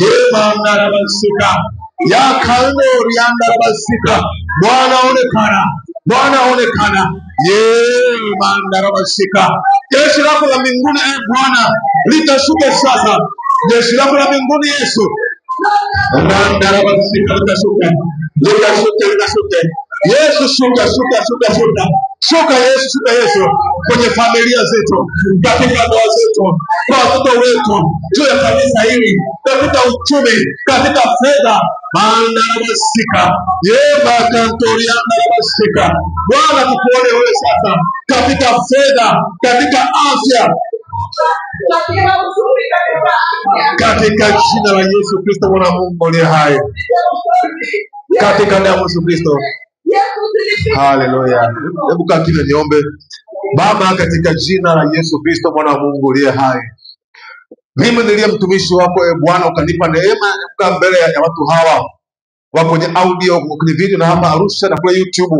yemandarabasika, yakanoriandarabasika. Bwana onekana, Bwana onekana. Yemandarabasika. Jeshi lako la mbinguni Bwana litashuke sasa. Jeshi lako la mbinguni Yesu, mandarabasika, litashuke. Yesu, shuka Yesu, kwenye familia zetu, katika ndoa zetu, kwa watoto wetu, juu ya kanisa hili, katika uchumi, katika fedha. Mandarabasika, yebakantoriandarabasika. Bwana, tukuone wewe sasa katika fedha, katika afya, katika jina la Yesu Kristo, Bwana Mungu aliye hai, katika damu ya Yesu Kristo. Haleluya. Hebu kaa kimya niombe. Baba, katika jina la Yesu Kristo, Bwana wa Mungu uliye hai, mimi niliye mtumishi wako Bwana, ukanipa neema ya kukaa mbele ya watu hawa wa kwenye audio, kwenye video, na hapa Arusha na kule YouTube.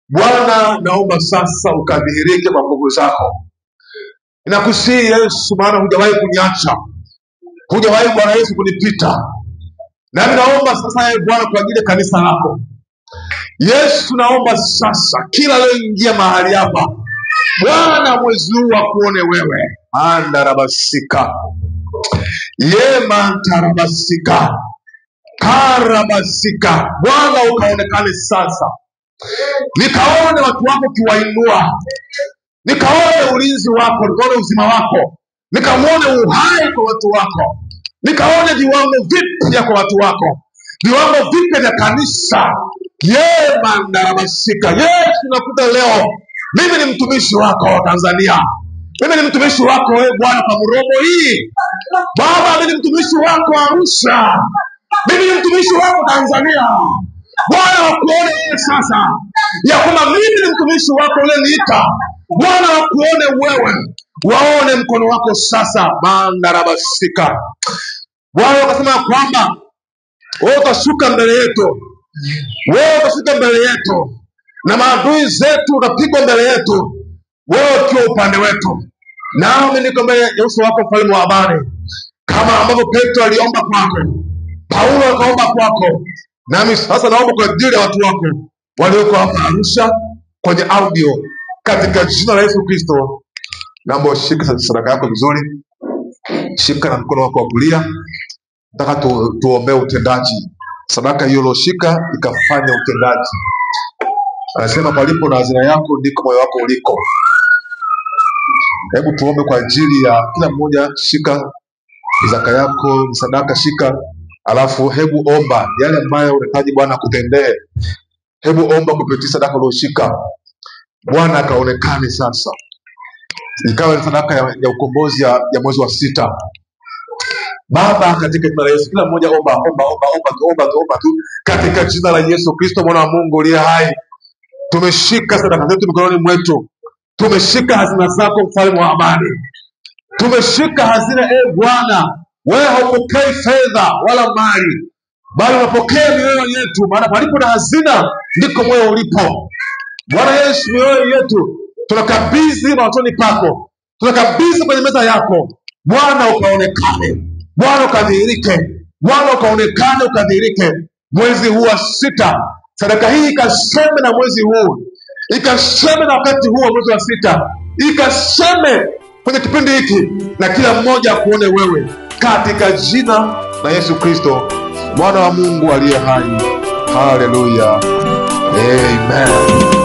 Bwana, naomba sasa ukadhihirike kwa nguvu zako. Ninakusihi Yesu, maana hujawahi kuniacha, hujawahi Bwana Yesu kunipita. Na naomba sasa Bwana kwa ajili ya kanisa lako, Yesu, naomba sasa kila aliyeingia mahali hapa, Bwana, mwezi huu akuone wewe. Andarabasika yemantarabasika karabasika. Bwana, ukaonekane sasa, nikaone watu wako ukiwainua, nikaone ulinzi wako, nikaone uzima wako, nikaone uhai kwa watu wako, nikaone viwango vipya kwa watu wako, viwango vipya vya kanisa. Yemandarabasika. Yesu, nakuta leo mimi ni mtumishi wako wa Tanzania, mimi ni mtumishi wako wewe Bwana kwa Muromo hii Baba, mimi ni mtumishi wako Arusha, mimi ni mtumishi wako Tanzania. Bwana, wakuone wewe sasa ya kwamba mimi ni mtumishi wako uliyeniita. Bwana, wakuone wewe, waone mkono wako sasa. Mandarabasika. Bwana, wakasema kwamba wewe utashuka mbele yetu, wewe utashuka mbele yetu, na maadui zetu utapigwa mbele yetu, wewe ukiwa upande wetu. Nami niko mbele ya uso wako, mfalme wa amani, kama ambavyo Petro aliomba kwako, Paulo akaomba kwako, nami sasa naomba kwa ajili ya watu wako walioko hapa Arusha kwenye audio, katika jina la Yesu Kristo. Naomba ushike sadaka yako vizuri, shika na mkono wako wa kulia. Nataka tuombee utendaji. Sadaka hiyo ulioshika ikafanya utendaji. Anasema palipo na hazina yako ndiko moyo wako uliko. Hebu tuombe kwa ajili ya kila mmoja. Shika zaka yako, sadaka shika, alafu hebu omba yale ambayo unahitaji Bwana kutendee. Hebu omba kupitia sadaka ulioshika, Bwana akaonekane sasa, ikawa ni sadaka ya ukombozi ya mwezi wa 6. Baba, katika jina la Yesu, kila mmoja omba tu katika jina la Yesu Kristo, mwana wa Mungu aliye hai. Tumeshika sadaka zetu mikononi mwetu, tumeshika hazina zako, mfalme wa amani, tumeshika hazina. Bwana, wewe haupokei fedha wala mali, bali unapokea mioyo yetu, maana palipo na hazina ndiko moyo ulipo. Bwana Yesu, mioyo yetu tunakabidhi machoni pako, tunakabidhi kwenye meza yako. Bwana, ukaonekane, Bwana ukadhihirike, Bwana ukaonekane, ukadhihirike mwezi huu wa 6. Sadaka hii ikaseme na mwezi huu, ikaseme na wakati huu wa mwezi wa 6, ikaseme kwenye kipindi hiki, na kila mmoja akuone wewe, katika jina la Yesu Kristo, mwana wa Mungu aliye hai. Haleluya, amen.